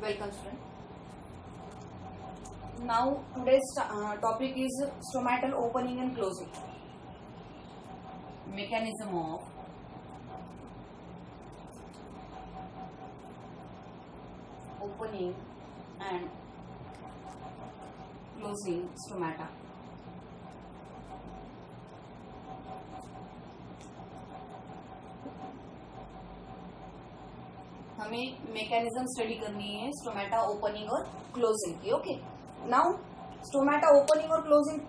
Welcome student. Now today's topic is stomatal opening and closing. Mechanism of opening and closing stomata. हमें mechanism study करनी है stomata opening और closing की. Okay, now stomata opening और closing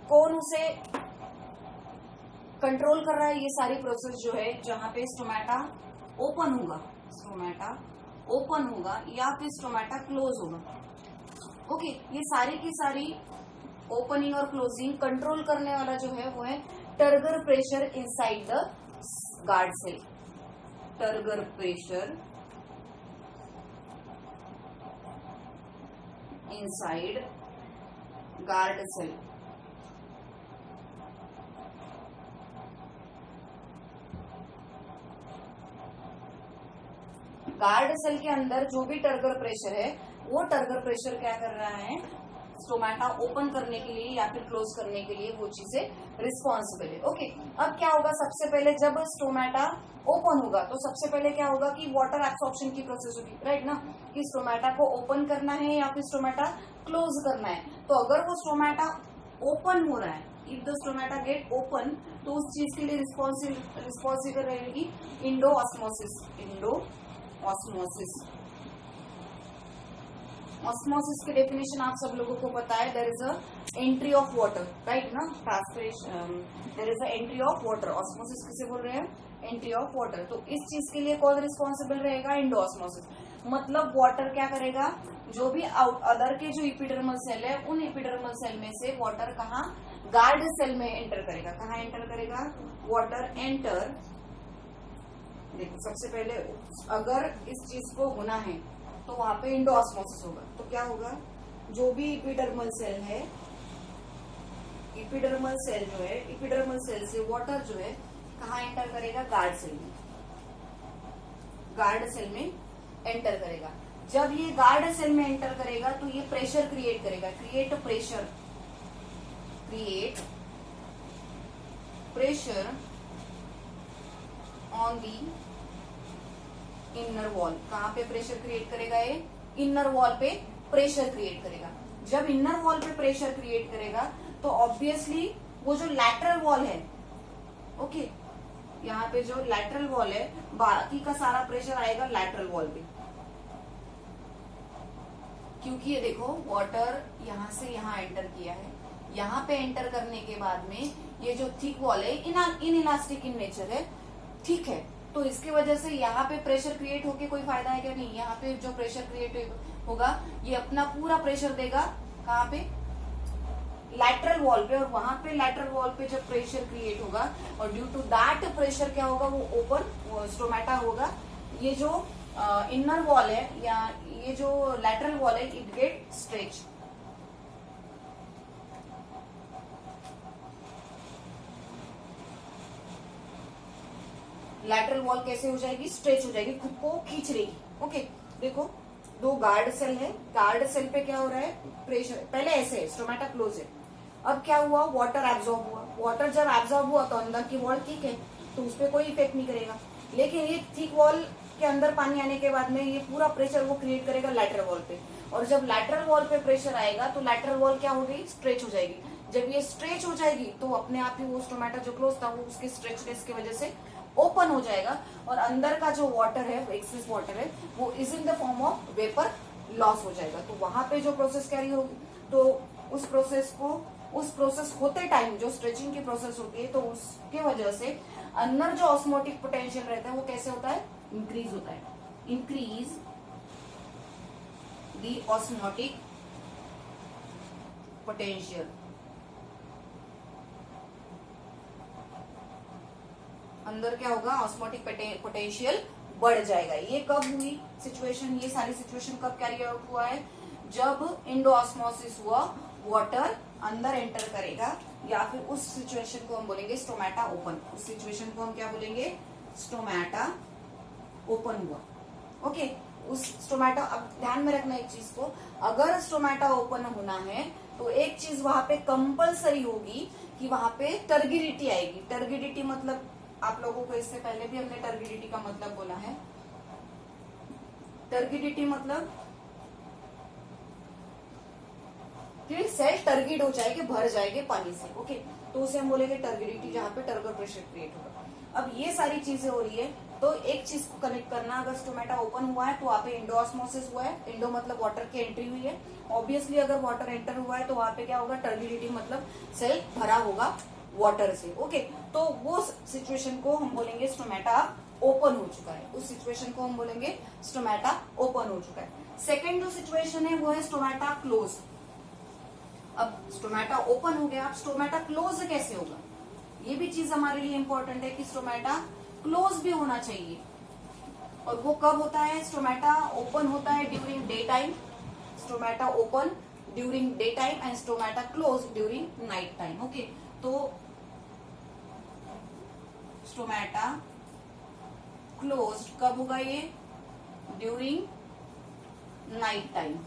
कौन उसे control कर रहा है? ये सारी प्रोसेस जो है जहां पे स्टोमेटा ओपन होगा या फिर स्टोमेटा क्लोज होगा. ओके, ये सारी की सारी ओपनिंग और क्लोजिंग कंट्रोल करने वाला जो है वो है turgor pressure inside the guard cell. Turgor pressure inside guard cell. Guard cell के अंदर जो भी टर्गर प्रेशर है वो टर्गर प्रेशर क्या कर रहा है? स्टोमेटा ओपन करने के लिए या फिर क्लोज करने के लिए वो चीजें रिस्पॉन्सिबल है. ओके, अब क्या होगा? सबसे पहले जब स्टोमेटा ओपन होगा तो सबसे पहले क्या होगा कि वाटर एब्सॉर्प्शन की प्रोसेस होगी, राइट ना, कि स्टोमेटा को ओपन करना है या फिर स्टोमेटा क्लोज करना है. तो अगर वो स्टोमेटा ओपन हो रहा है, if the stomata get open, तो उस चीज के लिए रिस्पॉन्सिबल रहेगी इंडो ऑस्मोसिस. ऑस्मोसिस की डेफिनेशन आप सब लोगों को पता है. There is a entry of water, right ना, transpiration. There is a entry of water. Osmosis किसे बोल रहे हैं? Entry of water. तो इस चीज के लिए कौन रिस्पॉन्सिबल रहेगा? Indo osmosis. मतलब वाटर क्या करेगा? जो भी अदर के जो इपिडर्मल सेल है उन इपिडर्मल सेल में से वाटर कहाँ? गार्ड सेल में एंटर करेगा. कहाँ एंटर करेगा? Water enter. देखो, सबसे पहले अगर इस चीज को होना है तो वहां पे इंडो ऑस्मोसिस होगा. तो क्या होगा? जो भी इपिडर्मल सेल है, इपिडर्मल सेल जो है, इपिडर्मल सेल से वाटर जो है कहाँ एंटर करेगा? गार्ड सेल में. गार्ड सेल में एंटर करेगा. जब ये गार्ड सेल में एंटर करेगा तो ये प्रेशर क्रिएट करेगा. Create pressure on the inner wall. कहाँ पे प्रेशर क्रिएट करेगा? ये इनर वॉल पे प्रेशर क्रिएट करेगा. जब इनर वॉल पे प्रेशर क्रिएट करेगा तो ऑब्वियसली वो जो लैटरल वॉल है, ओके, यहाँ पे जो लैटरल वॉल है, बाकी का सारा प्रेशर आएगा लैटरल वॉल पे. क्योंकि ये देखो वाटर यहाँ से यहाँ एंटर किया है. यहाँ पे एंटर करने के बाद में ये जो थिक वॉल है इन इलास्टिक इन नेचर है, ठीक है. तो इसकी वजह से यहाँ पे प्रेशर क्रिएट होके कोई फायदा है क्या? नहीं. यहाँ पे जो प्रेशर क्रिएट होगा ये अपना पूरा प्रेशर देगा कहाँ पे? लैटरल वॉल पे. और वहां पे लैटरल वॉल पे जब प्रेशर क्रिएट होगा और ड्यू टू दैट प्रेशर क्या होगा? वो ओपन स्टोमेटा होगा. ये जो इनर वॉल है या ये जो लैटरल वॉल है, it get stretch. Lateral wall कैसे हो जाएगी? स्ट्रेच हो जाएगी, खुद को खींच लेगी. ओके, देखो दो गार्ड सेल है. गार्ड सेल पे क्या हो रहा है? प्रेशर. पहले ऐसे है, स्टोमेटा क्लोज है. अब क्या हुआ? वाटर एब्जॉर्ब हुआ. वाटर जब एब्जॉर्ब हुआ तो अंदर की वॉल ठीक है, तो उस पर कोई इफेक्ट नहीं करेगा. लेकिन ये थिक वॉल के अंदर पानी आने के बाद में ये पूरा प्रेशर वो क्रिएट करेगा लैटरल वॉल पे. और जब लैटरल वॉल पे प्रेशर आएगा तो लैटरल वॉल क्या होगी? स्ट्रेच हो जाएगी. जब ये स्ट्रेच हो जाएगी तो अपने आप ही वो स्टोमेटा जो क्लोज था वो उसके स्ट्रेचनेस की वजह से ओपन हो जाएगा. और अंदर का जो वाटर है, एक्सेस वाटर है, वो is in the form of vapour loss हो जाएगा. तो वहां पे जो प्रोसेस कैरी होगी, तो उस प्रोसेस होते टाइम जो स्ट्रेचिंग की प्रोसेस होती है, तो उसके वजह से अंदर जो ऑस्मोटिक पोटेंशियल रहता है वो कैसे होता है? इंक्रीज होता है. Increase the osmotic potential. अंदर क्या होगा? ऑस्मोटिक पोटेंशियल बढ़ जाएगा. ये कब हुई सिचुएशन? ये सारी सिचुएशन कब कैरी आउट हुआ है? जब इंडो ऑस्मोसिस हुआ, वाटर अंदर एंटर करेगा, या फिर उस सिचुएशन को हम बोलेंगे स्टोमेटा ओपन. उस सिचुएशन को हम क्या बोलेंगे? स्टोमेटा ओपन हुआ. ओके। उस स्टोमेटा, अब ध्यान में रखना एक चीज को, अगर स्टोमेटा ओपन होना है तो एक चीज वहां पे कंपलसरी होगी कि वहां पे टर्गिडिटी आएगी। टर्गिडिटी मतलब, आप लोगों को इससे पहले भी हमने टर्गिडिटी का मतलब बोला है। टर्गिडिटी मतलब कि सेल टर्गिड हो जाएगी, भर जाएंगे पानी से, ओके। तो उसे हम बोलेंगे टर्गिडिटी, जहां पे टर्गर प्रेशर क्रिएट होगा। अब ये सारी चीजें हो रही है, तो एक चीज को कनेक्ट करना, अगर स्टोमेटा ओपन हुआ है तो वहां पे इंडोऑस्मोसिस हुआ है। इंडो मतलब वाटर की एंट्री हुई है। ऑब्वियसली अगर वाटर एंटर हुआ है तो वहां पे क्या होगा, टर्बिडिटी मतलब सेल भरा होगा वाटर से, ओके। तो वो सिचुएशन को हम बोलेंगे स्टोमेटा ओपन हो चुका है। उस सिचुएशन को हम बोलेंगे स्टोमेटा ओपन हो चुका है। सेकेंड जो सिचुएशन है वो है स्टोमेटा क्लोज। अब स्टोमेटा ओपन हो गया, अब स्टोमेटा क्लोज कैसे होगा, ये भी चीज हमारे लिए इंपॉर्टेंट है कि स्टोमेटा क्लोज भी होना चाहिए। और वो कब होता है, स्टोमेटा ओपन होता है during day time, stomata open during day time and stomata close during night time, okay. तो स्टोमेटा क्लोज कब होगा, ये during night time.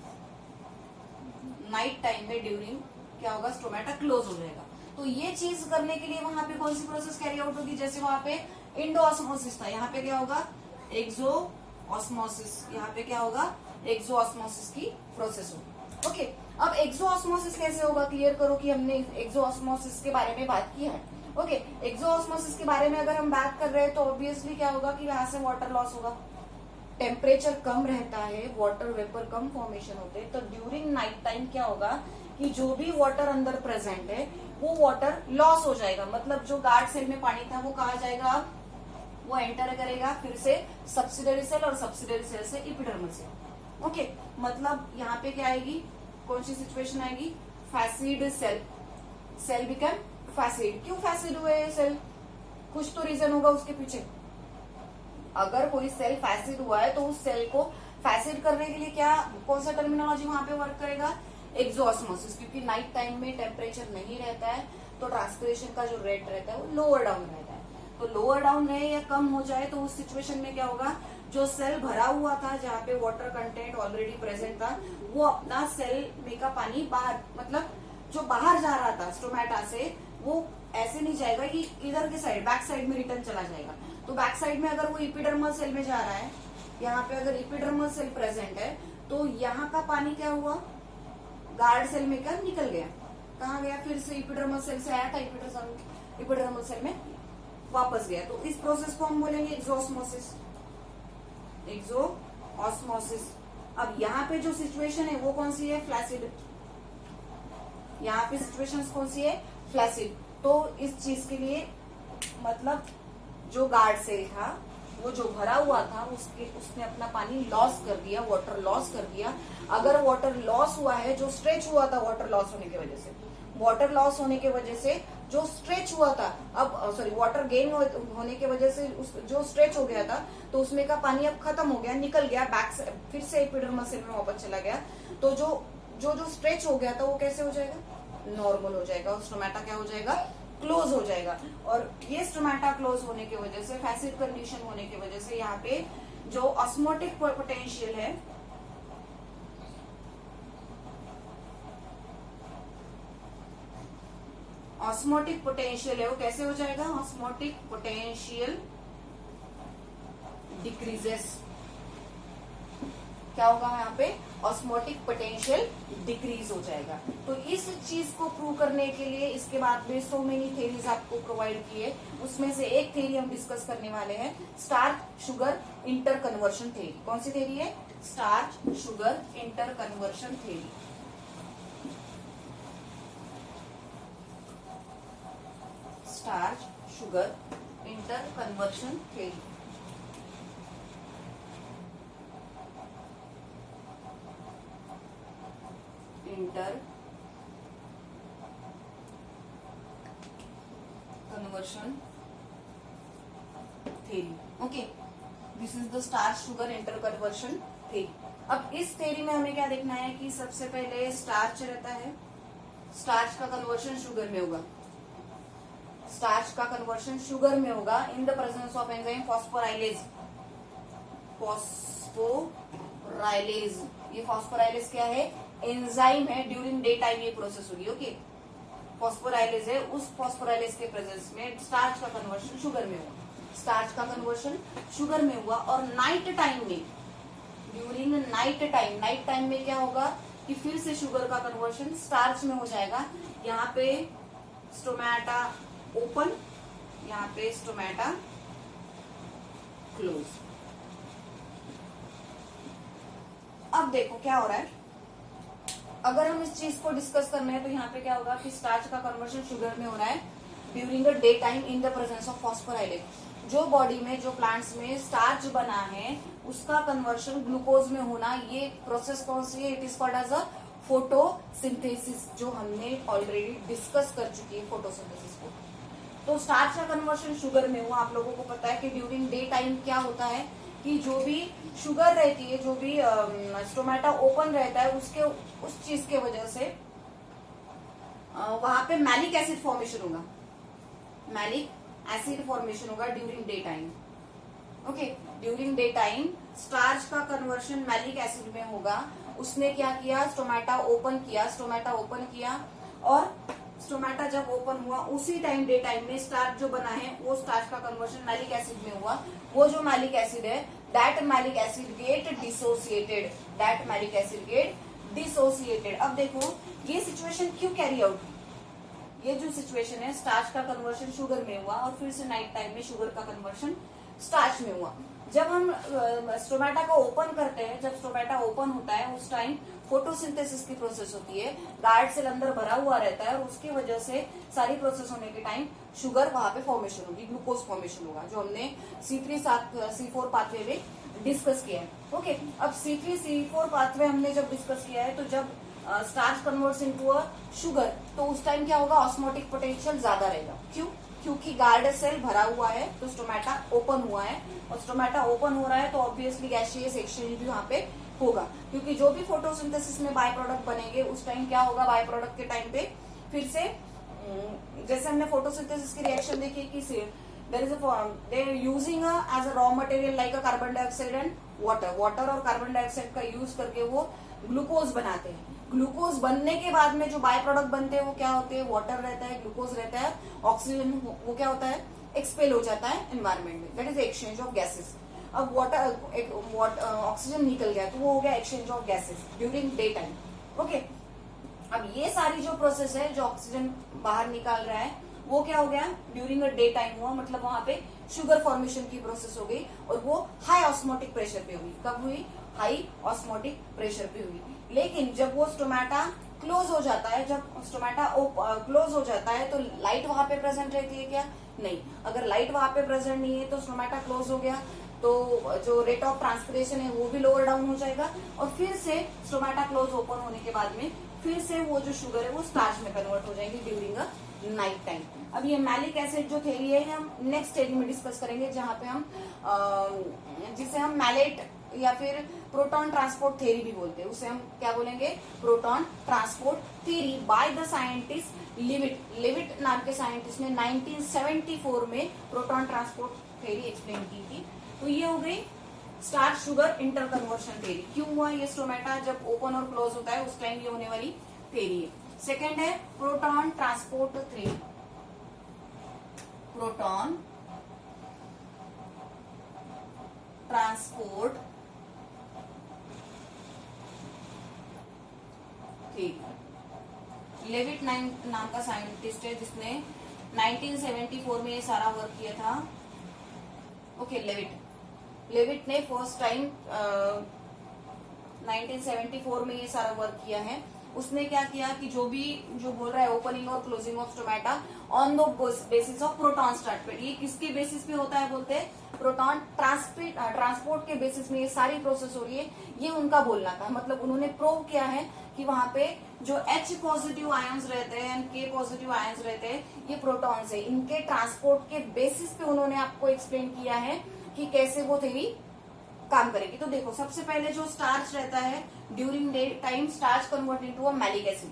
Night time में ड्यूरिंग क्या होगा, स्टोमेटा क्लोज हो जाएगा। तो ये चीज करने के लिए वहां पे कौन सी प्रोसेस कैरी आउट होगी, जैसे वहां पे इंडोऑस्मोसिस था, यहाँ पे क्या होगा, एक्सोऑस्मोसिस। यहाँ पे क्या होगा, एक्सोऑस्मोसिस की प्रोसेस होगी, ओके। अब एक्सोऑस्मोसिस कैसे होगा, क्लियर करो कि हमने एक्सोऑस्मोसिस के बारे में बात की है, ओके। एक्सोऑस्मोसिस के बारे में अगर हम बात कर रहे हैं तो ऑब्वियसली क्या होगा कि यहाँ से वाटर लॉस होगा। टेम्परेचर कम रहता है, वाटर वेपर कम फॉर्मेशन होते हैं, तो ड्यूरिंग नाइट टाइम क्या होगा कि जो भी वाटर अंदर प्रेजेंट है वो वाटर लॉस हो जाएगा। मतलब जो गार्ड सेल में पानी था वो कहा जाएगा, वो एंटर करेगा फिर से सब्सिडरी सेल, और सब्सिडरी सेल से इपिडर्मल सेल, ओके। मतलब यहाँ पे क्या आएगी, कौन सी सिचुएशन आएगी, flaccid cell. Cell become flaccid. क्यों फैसिड हुए सेल, कुछ तो रीजन होगा उसके पीछे। अगर कोई सेल फैसिड हुआ है तो उस सेल को फैसिड करने के लिए क्या, कौन सा टर्मिनोलॉजी वहां पे वर्क करेगा, एक्सोऑस्मोसिस। क्योंकि नाइट टाइम में टेम्परेचर नहीं रहता है तो ट्रांसपिरेशन का जो रेट रहता है वो लोअर डाउन रहता है। तो लोअर डाउन रहे या कम हो जाए तो उस सिचुएशन में क्या होगा, जो सेल भरा हुआ था, जहाँ पे वाटर कंटेंट ऑलरेडी प्रेजेंट था, वो अपना सेल में का पानी बाहर, मतलब जो बाहर जा रहा था स्टोमेटा से, वो ऐसे नहीं जाएगा कि इधर के साइड, बैक साइड में रिटर्न चला जाएगा। तो बैक साइड में अगर वो इपिडर्मल सेल में जा रहा है, यहाँ पे अगर इपिडर्मल सेल प्रेजेंट है तो यहाँ का पानी क्या हुआ, गार्ड सेल में का निकल गया, कहाँ गया, फिर से इपिडर्मल सेल से आया था, इपिडर्मल सेल में वापस गया। तो इस प्रोसेस को हम बोलेंगे एक्सोऑस्मोसिस। एक्सोऑस्मोसिस। अब यहाँ पे जो सिचुएशन है वो कौन सी है, फ्लैसिड। यहाँ पे सिचुएशन कौन सी है, फ्लैसिड। तो इस चीज के लिए मतलब जो गार्ड सेल था वो जो भरा हुआ था उसने अपना पानी लॉस कर दिया, वाटर लॉस कर दिया। अगर वाटर लॉस हुआ है, जो स्ट्रेच हुआ था वाटर लॉस होने की वजह से, वाटर लॉस होने की वजह से जो स्ट्रेच हुआ था, अब सॉरी वाटर गेन होने की वजह से जो स्ट्रेच हो गया था, तो उसमें का पानी अब खत्म हो गया, निकल गया, बैक फिर से एपिडर्मल सेल में वापस चला गया। तो जो स्ट्रेच हो गया था वो कैसे हो जाएगा, नॉर्मल हो जाएगा, और स्टोमेटा क्या हो जाएगा, क्लोज हो जाएगा। और ये स्टोमेटा क्लोज होने की वजह से, फैसिड कंडीशन होने की वजह से, यहाँ पे जो ऑस्मोटिक पोटेंशियल है, ऑस्मोटिक पोटेंशियल है, वो कैसे हो जाएगा, ऑस्मोटिक पोटेंशियल डिक्रीजेस। क्या होगा यहाँ पे, ऑस्मोटिक पोटेंशियल डिक्रीज हो जाएगा। तो इस चीज को प्रूव करने के लिए इसके बाद में सो मेनी थेरीज आपको प्रोवाइड किए, उसमें से एक थेरी हम डिस्कस करने वाले हैं, starch sugar inter conversion theory. कौन सी थेरी है, starch sugar inter conversion theory. Starch sugar inter conversion theory. Inter conversion theory, okay. This is the starch sugar inter conversion theory. अब इस थेरी में हमें क्या देखना है कि सबसे पहले स्टार्च रहता है, स्टार्च का कन्वर्शन शुगर में होगा, स्टार्च का कन्वर्शन शुगर में होगा in the presence of enzyme phosphorylase. Phosphorylase. ये फॉस्फोराइलेज क्या है? एंजाइम है। ड्यूरिंग डे टाइम ये प्रोसेस होगी। ओके, फॉस्फोराइलेज है, उस फॉस्फोराइलेज के प्रेजेंस में स्टार्च का कन्वर्शन शुगर में हुआ। स्टार्च का कन्वर्शन शुगर में हुआ। और नाइट टाइम में, ड्यूरिंग नाइट टाइम में क्या होगा कि फिर से शुगर का कन्वर्शन स्टार्च में हो जाएगा। यहाँ पे स्टोमेटा ओपन, यहाँ पे स्टोमेटा क्लोज। अब देखो क्या हो रहा है, अगर हम इस चीज को डिस्कस करना है तो यहाँ पे क्या होगा कि स्टार्च का कन्वर्शन शुगर में हो रहा है during the day time in the presence of phosphorylase. जो बॉडी में, जो प्लांट्स में स्टार्च बना है उसका कन्वर्शन ग्लूकोज में होना, ये प्रोसेस कौन सी है? It is called as a photosynthesis, जो हमने ऑलरेडी डिस्कस कर चुकी है फोटोसिंथेसिस को। तो स्टार्च का कन्वर्शन शुगर में हुआ। आप लोगों को पता है कि ड्यूरिंग डे टाइम क्या होता है कि जो भी शुगर रहती है, जो भी स्टोमेटा ओपन रहता है, उसके उस चीज के वजह से वहां पे मैलिक एसिड फॉर्मेशन होगा। मैलिक एसिड फॉर्मेशन होगा during day time. Okay, during day time starch का कन्वर्शन मैलिक एसिड में होगा। उसने क्या किया? स्टोमेटा ओपन किया और स्टोमेटा जब ओपन हुआ उसी टाइम, डे टाइम में स्टार्च जो बना है वो स्टार्च का कन्वर्शन मैलिक एसिड में हुआ। वो जो मैलिक एसिड है, that malic acid get dissociated. अब देखो ये सिचुएशन क्यों कैरी आउट? ये जो सिचुएशन है, स्टार्च का कन्वर्शन शुगर में हुआ और फिर से नाइट टाइम में शुगर का कन्वर्शन स्टार्च में हुआ। जब हम स्टोमेटा को ओपन करते हैं, जब स्टोमेटा ओपन होता है उस टाइम फोटोसिंथेसिस की प्रोसेस होती है। गार्ड सेल अंदर भरा हुआ रहता है और उसकी वजह से सारी प्रोसेस होने के टाइम शुगर वहां पे फॉर्मेशन होगी, ग्लूकोज फॉर्मेशन होगा, जो हमने C3-C4 पाथवे में डिस्कस किया है। ओके, अब C3-C4 पाथवे हमने जब डिस्कस किया है तो जब starch converts into a sugar तो उस टाइम क्या होगा? ऑस्मोटिक पोटेंशियल ज्यादा रहेगा। क्यों? क्योंकि गार्ड सेल भरा हुआ है तो स्टोमेटा ओपन हुआ है, और स्टोमेटा ओपन हो रहा है तो ऑब्वियसली गैसियस एक्सचेंज भी वहां पे होगा। क्योंकि जो भी फोटोसिंथेसिस में बाय प्रोडक्ट बनेंगे उस टाइम क्या होगा? बाय प्रोडक्ट के टाइम पे फिर से जैसे हमने फोटोसिंथेसिस की रिएक्शन देखी कि they are using as a raw material like a carbon dioxide and water और कार्बन डाइऑक्साइड का यूज करके वो ग्लूकोज बनाते हैं। ग्लूकोज बनने के बाद में जो बाय प्रोडक्ट बनते हैं वो क्या होते हैं? वाटर रहता है, ग्लूकोज रहता है, ऑक्सीजन वो क्या होता है? एक्सपेल हो जाता है एनवायरमेंट में, that is exchange of gases. अब ऑक्सीजन निकल गया तो वो हो गया exchange of gases during day time. Okay, अब ये सारी जो प्रोसेस है, जो ऑक्सीजन बाहर निकाल रहा है वो क्या हो गया? ड्यूरिंग अ डे टाइम हुआ, मतलब वहां पे शुगर फॉर्मेशन की प्रोसेस हो गई और वो हाई ऑस्मोटिक प्रेशर पे हुई। कब हुई? हाई ऑस्मोटिक प्रेशर पे हुई। लेकिन जब वो स्टोमेटा क्लोज हो जाता है, जब स्टोमेटा क्लोज हो जाता है तो लाइट वहां पे प्रेजेंट रहती है क्या? नहीं। अगर लाइट वहां पे प्रेजेंट नहीं है तो स्टोमेटा क्लोज हो गया तो जो रेट ऑफ ट्रांसपिरेशन है वो भी लोअर डाउन हो जाएगा और फिर से स्टोमेटा क्लोज ओपन होने के बाद में फिर से वो जो शुगर है वो स्टार्च में कन्वर्ट हो जाएगी ड्यूरिंग अ नाइट टाइम। अब ये मैलिक एसिड जो थ्योरी है हम नेक्स्ट थ्योरी में डिस्कस करेंगे, जहां पे हम जिसे हम मैलेट या फिर प्रोटॉन ट्रांसपोर्ट थ्योरी भी बोलते हैं। उसे हम क्या बोलेंगे? Proton transport theory by the scientist लिविट नाम के साइंटिस्ट ने 1974 में प्रोटॉन ट्रांसपोर्ट थ्योरी एक्सप्लेन की थी। तो ये हो गई starch sugar inter conversion theory. क्यों हुआ ये? स्टोमेटा जब ओपन और क्लोज होता है उस टाइम ये होने वाली थ्योरी है। सेकेंड है proton transport theory. Proton transport Levitt नाम का साइंटिस्ट है जिसने 1974 में ये सारा वर्क किया था। ओके, लेविट ने फर्स्ट टाइम 1974 में ये सारा वर्क किया है। उसने क्या किया कि जो बोल रहा है ओपनिंग और closing of stomata on the basis of proton transport, ये किसके बेसिस पे होता है बोलते हैं? प्रोटॉन ट्रांसपोर्ट के बेसिस में ये सारी प्रोसेस हो रही है, ये उनका बोलना था। मतलब उन्होंने प्रूव किया है कि वहां पे जो H पॉजिटिव आयंस रहते हैं एंड K पॉजिटिव आयंस रहते हैं, ये प्रोटॉन्स है। इनके ट्रांसपोर्ट के बेसिस पे उन्होंने आपको एक्सप्लेन किया है कि कैसे वो थ्योरी काम करेगी। तो देखो, सबसे पहले जो स्टार्च रहता है during day time starch convert into a malic acid.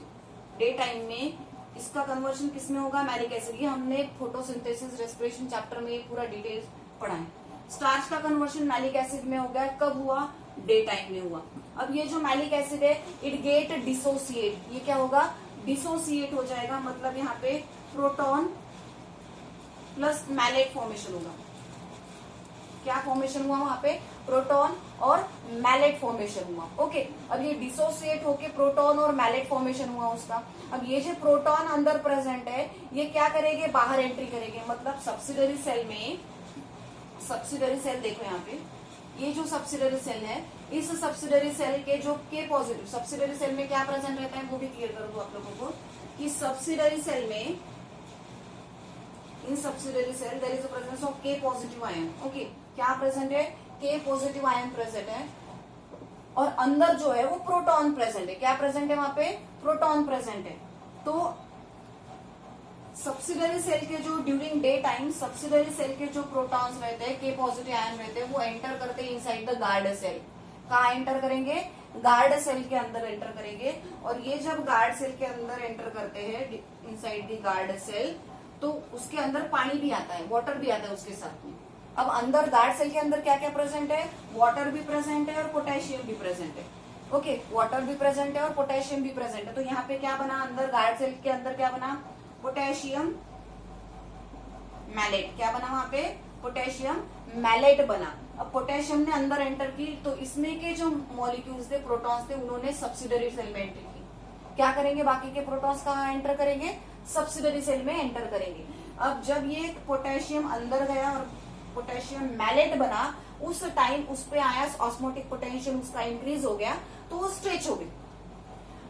Day time में इसका कन्वर्शन किसमें होगा? Malic acid. ये हमने फोटोसिंथेसिस रेस्पिरेशन चैप्टर में पूरा डिटेल्स पढ़ा है। स्टार्च का कन्वर्शन मैलिक एसिड में हो गया, कब हुआ, डे टाइम में हुआ। अब ये जो मैलिक एसिड है इट गेट डिसोसिएट, ये क्या होगा, डिसोसिएट हो जाएगा, मतलब यहाँ पे प्रोटॉन प्लस मैलेट फॉर्मेशन होगा। क्या फॉर्मेशन हुआ वहां पे, प्रोटॉन और मैलेट फॉर्मेशन हुआ। ओके, अब ये डिसोसिएट होके प्रोटॉन और मैलेट फॉर्मेशन हुआ उसका। अब ये जो प्रोटॉन अंदर प्रेजेंट है ये क्या करेंगे, बाहर एंट्री करेंगे, मतलब सब्सिडरी सेल में, सब्सिडरी सेल देखो यहाँ पे, ये जो सब्सिडरी सेल है, इस सब्सिडरी सेल के जो के पॉजिटिव, सब्सिडरी सेल में क्या प्रेजेंट रहता है वो भी क्लियर कर दो आप लोगों को, कि सब्सिडरी सेल में, in subsidiary cell there is a presence of K positive ion. Okay, क्या प्रेजेंट है, के पॉजिटिव आयन प्रेजेंट है, और अंदर जो है वो प्रोटॉन प्रेजेंट है। क्या प्रेजेंट है वहां पे, प्रोटॉन प्रेजेंट है। तो सब्सिडरी सेल के जो during day time subsidiary cell के जो प्रोटॉन्स रहते हैं, के पॉजिटिव आयन रहते हैं, वो एंटर करते हैं इनसाइड द गार्ड सेल। कहाँ एंटर करेंगे, गार्ड सेल के अंदर एंटर करेंगे। और ये जब गार्ड सेल के अंदर एंटर करते हैं इनसाइड द गार्ड सेल, तो उसके अंदर पानी भी आता है, वाटर भी आता है उसके साथ में। अब अंदर गार्ड सेल के अंदर क्या क्या प्रेजेंट है, वाटर भी प्रेजेंट है और पोटेशियम भी प्रेजेंट है। ओके, वाटर भी प्रेजेंट है और पोटेशियम भी प्रेजेंट है। तो यहाँ पे क्या बना, अंदर गार्ड सेल के अंदर क्या बना, पोटेशियम मैलेट। क्या बना वहां पे, पोटेशियम मैलेट बना। अब पोटेशियम ने अंदर एंटर की, तो इसमें के जो मॉलिक्यूल्स थे, प्रोटॉन्स थे, उन्होंने सब्सिडरी सेल में एंटर की। क्या करेंगे, बाकी के प्रोटॉन्स कहाँ एंटर करेंगे, सब्सिडरी सेल में एंटर करेंगे। अब जब ये पोटेशियम अंदर गया और पोटेशियम मैलेट बना, उस टाइम उस पे आया ऑस्मोटिक पोटेंशियल उसका इंक्रीज हो गया, तो वो स्ट्रेच हो गई।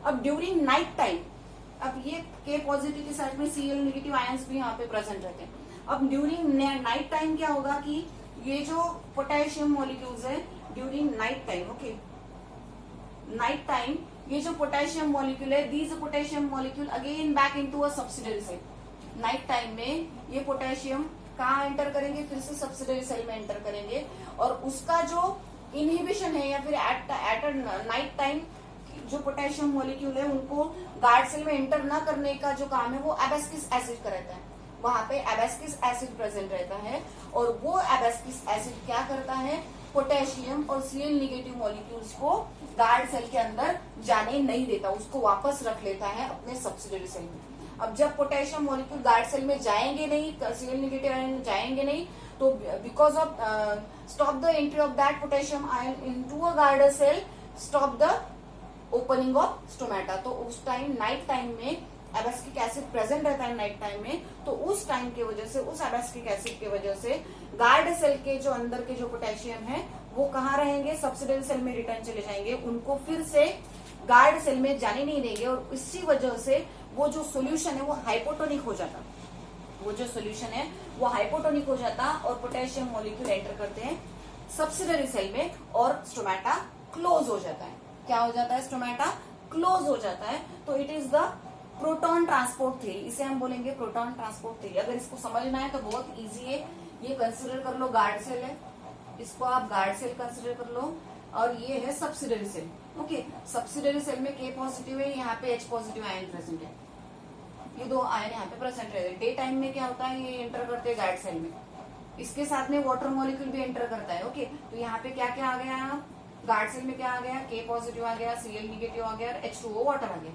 अब ड्यूरिंग नाइट टाइम, अब ये के पॉजिटिव के साथ में Cl नेगेटिव आयंस भी यहाँ पे प्रेजेंट रहते हैं। अब ड्यूरिंग नाइट टाइम क्या होगा कि ये जो पोटेशियम मॉलिक्यूल्स है during night time, okay, night time ये जो पोटेशियम मॉलिक्यूल है, these potassium molecule again back into a subsidiary cell. Night time में ये पोटेशियम कहाँ एंटर करेंगे, फिर से सब्सिडरी सेल में एंटर करेंगे, और उसका जो इनहिबिशन है या फिर एट नाइट टाइम जो पोटेशियम मॉलिक्यूल है उनको गार्ड सेल में एंटर ना करने का जो काम है वो एबास्किस एसिड का रहता है। वहां पे एबास्किस एसिड प्रेजेंट रहता है, और वो एबास्किस एसिड क्या करता है, पोटेशियम और Cl नेगेटिव मॉलिक्यूल्स को गार्ड सेल के अंदर जाने नहीं देता, उसको वापस रख लेता है अपने सब्सिडरी सेल में। अब जब पोटेशियम मॉलिक्यूल गार्ड सेल में जाएंगे नहीं, Cl नेगेटिव आयन जाएंगे नहीं, तो because of stop the entry of that potassium ion into a guard cell, stop the opening of stomata. तो उस टाइम नाइट टाइम में एबास्किक एसिड प्रेजेंट रहता है नाइट टाइम में, तो उस टाइम की वजह से, उस एबास्किक एसिड की वजह से गार्ड सेल के जो अंदर के जो पोटेशियम है वो कहाँ रहेंगे, सब्सिडरी सेल में रिटर्न चले जाएंगे, उनको फिर से गार्ड सेल में जाने नहीं देंगे, और इसी वजह से वो जो सोल्यूशन है वो हाइपोटोनिक हो जाता, वो जो सोल्यूशन है वो हाइपोटोनिक हो जाता, और पोटेशियम मॉलिक्यूल एंटर करते हैं सब्सिडरी सेल में, और स्टोमेटा क्लोज हो जाता है। क्या हो जाता है, स्टोमेटा क्लोज हो जाता है। तो it is the proton transport theory, इसे हम बोलेंगे प्रोटॉन ट्रांसपोर्ट थ्योरी। अगर इसको समझना है तो बहुत इजी है, ये कंसिडर कर लो गार्ड सेल है, इसको आप गार्ड सेल कंसिडर कर लो, और ये है subsidiary cell. Okay, subsidiary cell में के पॉजिटिव है, यहाँ पे H पॉजिटिव आयन प्रेजेंट है, ये दो आयन यहाँ पे प्रेजेंट रहते हैं। डे टाइम में क्या होता है, ये एंटर करते हैं गार्ड सेल में, इसके साथ में वाटर मॉलिक्यूल भी एंटर करता है। ओके, तो यहाँ पे क्या क्या आ गया, गार्ड सेल में क्या आ गया, के पॉजिटिव आ गया, Cl नेगेटिव आ गया, और H2O वाटर आ गया।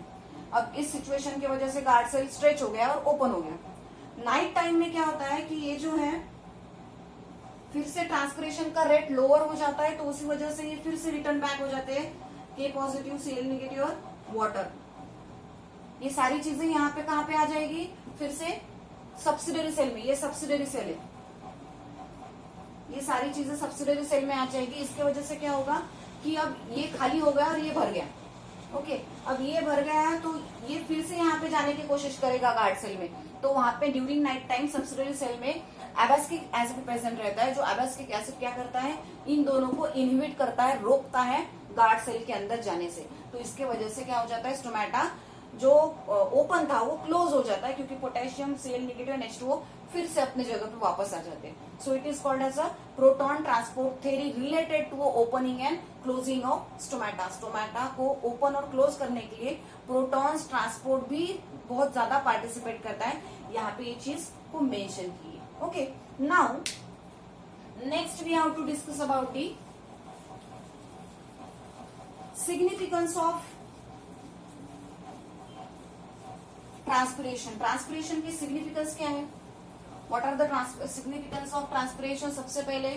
अब इस सिचुएशन की वजह से गार्ड सेल स्ट्रेच हो गया और ओपन हो गया। नाइट टाइम में क्या होता है कि ये जो है फिर से ट्रांसक्रिप्शन का रेट लोअर हो जाता है, तो उसी वजह से ये फिर से रिटर्न बैक हो जाते हैं, के पॉजिटिव, Cl नेगेटिव और वाटर। ये सारी चीजें यहाँ पे कहाँ पे आ जाएगी, फिर से सब्सिडरी सेल में, ये सब्सिडरी सेल है, ये सारी चीजें सब्सिडरी सेल में आ जाएगी। इसके वजह से क्या होगा कि अब ये खाली हो गया और ये भर गया। ओके, अब ये भर गया है तो ये फिर से यहाँ पे जाने की कोशिश करेगा गार्ड सेल में, तो वहां पे during night time subsidiary cell में एबास्किक एसिड प्रेजेंट रहता है, जो एबास्किक एसिड क्या करता है, इन दोनों को इनहिबिट करता है, रोकता है गार्ड सेल के अंदर जाने से। तो इसके वजह से क्या हो जाता है, स्टोमेटा जो ओपन था वो क्लोज हो जाता है, क्योंकि potassium, Cl negative and H2O फिर से अपने जगह पे वापस आ जाते हैं। So it is called as a proton transport theory related to opening and closing of stomata. Stomata को ओपन और क्लोज करने के लिए प्रोटॉन्स ट्रांसपोर्ट भी बहुत ज्यादा पार्टिसिपेट करता है, यहाँ पे ये चीज को मेंशन की है। Okay, now Next we have to discuss about the significance of transpiration. Transpiration की सिग्निफिकेंस क्या है? What are the significance of transpiration? सबसे पहले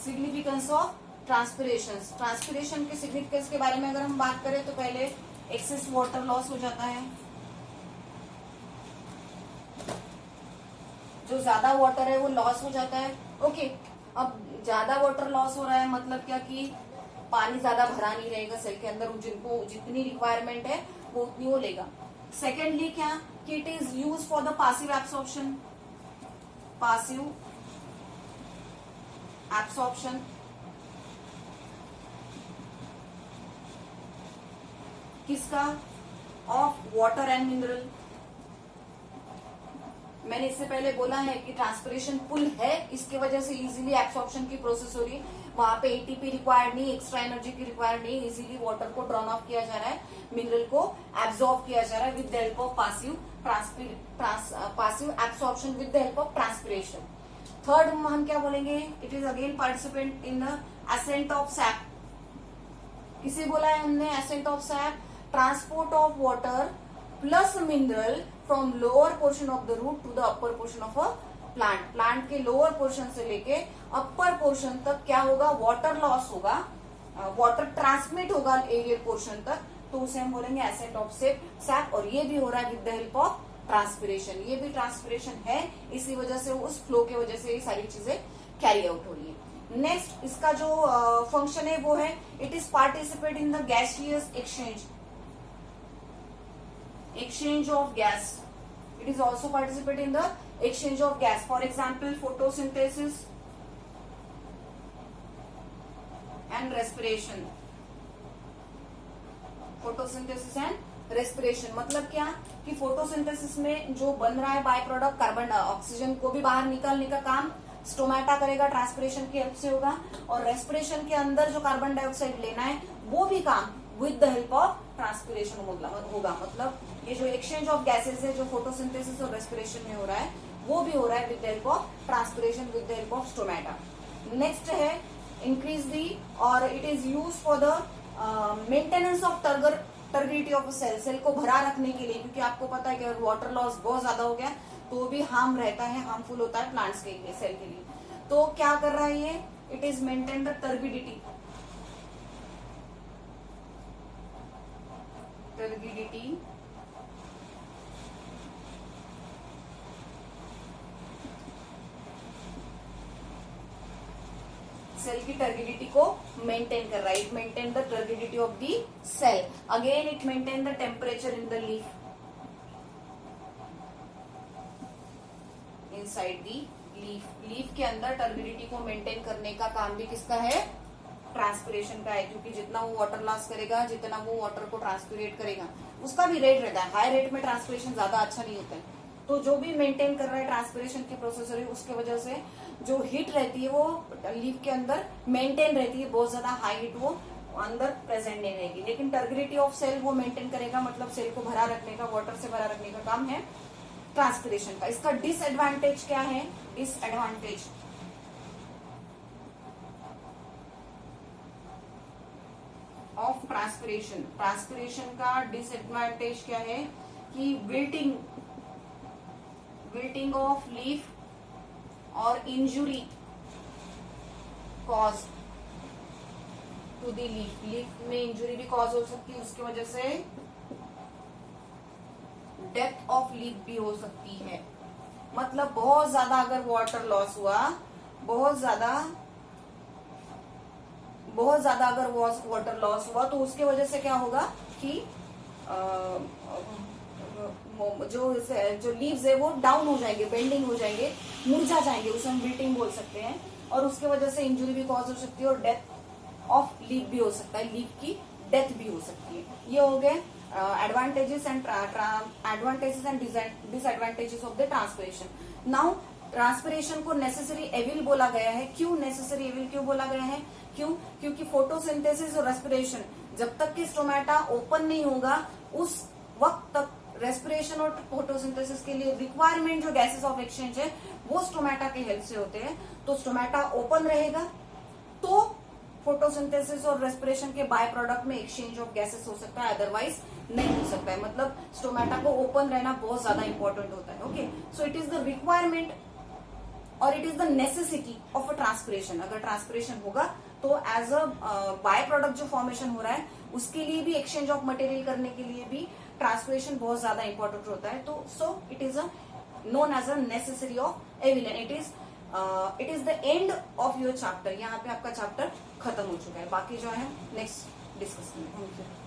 सिग्निफिकेंस ऑफ ट्रांसपिरेशन. ट्रांसपिरेशन के सिग्निफिकेंस के बारे में अगर हम बात करें तो पहले एक्सेस वाटर लॉस हो जाता है. जो ज्यादा वाटर है वो लॉस हो जाता है. ओके, अब ज्यादा वाटर लॉस हो रहा है मतलब क्या कि पानी ज्यादा भरा नहीं रहेगा सेल के अंदर, जिनको जितनी रिक्वायरमेंट है वो उतनी वो लेगा. सेकेंडली क्या कि it is use for the passive absorption. Passive absorption किसका? Of water and mineral. मैंने इससे पहले बोला है कि ट्रांसपिरेशन पुल है, इसके वजह से इजीली एब्सॉर्प्शन की प्रोसेस हो रही है. वहां पे एटीपी रिक्वायर्ड नहीं, एक्स्ट्रा एनर्जी की रिक्वायर्ड नहीं, इजीली वाटर को ड्रॉन ऑफ किया जा रहा है, मिनरल को एब्सॉर्ब किया जा रहा है with the help of passive absorption with the help of transpiration. Third हम क्या बोलेंगे? It is again participant in the ascent of sap. किसे बोला है हमने? Ascent of sap. Transport of water plus mineral from lower portion of the root to the upper portion of a plant. Plant के lower portion से लेके upper portion तक क्या होगा? वाटर लॉस होगा, वाटर ट्रांसमिट होगा एरियल पोर्शन तक, तो उसे हम बोलेंगे एसेंट ऑफ सैप. और ये भी हो रहा है with the help of transpiration. ये भी ट्रांसपिरेशन है, इसी वजह से उस फ्लो की वजह से ये सारी चीजें कैरी आउट हो रही है. नेक्स्ट इसका जो फंक्शन है वो है it is participate in the gaseous exchange of gas. It is also participate in the exchange of gas. For example, photosynthesis and respiration. Photosynthesis and respiration मतलब क्या कि फोटोसिंथेसिस में जो बन रहा है बाय प्रोडक्ट कार्बन ऑक्सीजन को भी बाहर निकालने का काम स्टोमेटा करेगा, ट्रांसपिरेशन की हेल्प से होगा. और रेस्पिरेशन के अंदर जो कार्बन डाइऑक्साइड लेना है वो भी काम with the help of transpiration होगा. मतलब ये जो एक्सचेंज ऑफ गैसेस है जो फोटोसिंथेसिस और रेस्पिरेशन में हो रहा है वो भी हो रहा है with the help of transpiration with the help of stomata. Next है इंक्रीज दी और it is use for the maintenance of turbidity of cell. Cell को भरा रखने के लिए, क्योंकि आपको पता है कि अगर वाटर लॉस बहुत ज्यादा हो गया तो भी हार्म रहता है, हार्मफुल होता है प्लांट्स के लिए, सेल के लिए. तो क्या कर रहा है ये? It is maintain the turbidity cell की टर्बिडिटी को मेंटेन कर रहा है. It maintain the turbidity of the cell. Again it maintain the temperature in the leaf, inside the leaf. Leaf के अंदर टर्बिडिटी को मेंटेन करने का काम भी किसका है? ट्रांसपिरेशन का है. क्योंकि जितना वो वाटर लॉस करेगा, जितना वो वाटर को ट्रांसपिरेट करेगा, उसका भी रेट रहता है. हाई रेट में ट्रांसपिरेशन ज्यादा अच्छा नहीं होता है. तो जो भी मेंटेन कर रहा है ट्रांसपिरेशन की प्रोसेस है, उसके वजह से जो हीट रहती है वो लीफ के अंदर मेंटेन रहती है. बहुत ज्यादा हाई हीट वो अंदर प्रेजेंट नहीं रहेगी. लेकिन टर्बिडिटी ऑफ सेल वो मेंटेन करेगा, मतलब सेल को भरा रखने का, वाटर से भरा रखने का काम है ट्रांसपिरेशन का. इसका डिसएडवांटेज क्या है? Disadvantage of transpiration. ट्रांसपिरेशन का डिसएडवांटेज क्या है कि विल्टिंग ऑफ लीफ और injury cause to the leaf. Leaf में इंजुरी भी कॉज हो सकती है, उसकी वजह से डेथ ऑफ लीफ भी हो सकती है. मतलब बहुत ज्यादा अगर वाटर लॉस हुआ, बहुत ज्यादा अगर वाटर लॉस हुआ तो उसके वजह से क्या होगा कि जो लीव्स है वो डाउन हो जाएंगे, बेंडिंग हो जाएंगे, मुरझा जाएंगे, उसे हम विल्टिंग बोल सकते हैं. और उसके वजह से इंजुरी भी कॉज हो सकती है और डेथ ऑफ लीफ भी हो सकता है, लीफ की डेथ भी हो सकती है. ये हो गए advantages and disadvantages of the transpiration. Now transpiration को नेसेसरी एविल बोला गया है। क्यों नेसेसरी एविल क्यों बोला गया है? क्यों? क्योंकि फोटोसिंथेसिस और रेस्पिरेशन जब तक कि स्टोमेटा ओपन नहीं होगा उस वक्त तक रेस्पिरेशन और फोटोसिंथेसिस के लिए रिक्वायरमेंट जो गैसेस ऑफ एक्सचेंज है वो स्टोमेटा के हेल्प से होते हैं। तो स्टोमेटा ओपन रहेगा तो फोटोसिंथेसिस और रेस्पिरेशन के बाय प्रोडक्ट में एक्सचेंज ऑफ गैसेस हो सकता है, अदरवाइज नहीं हो सकता है। मतलब स्टोमेटा को ओपन रहना बहुत ज्यादा इंपॉर्टेंट होता है। Okay, so it is the requirement और it is the necessity of a transpiration. अगर ट्रांसपिरेशन होगा तो एज अ बाय प्रोडक्ट जो फॉर्मेशन हो रहा है उसके लिए भी, एक्सचेंज ऑफ मटेरियल करने के लिए भी ट्रांसपिरेशन बहुत ज्यादा इंपॉर्टेंट होता है। तो so it is a known as a necessary of evil and it is the end of your chapter. यहाँ पे आपका चैप्टर खत्म हो चुका है। बाकी जो है नेक्स्ट डिस्कस करेंगे। Thank you.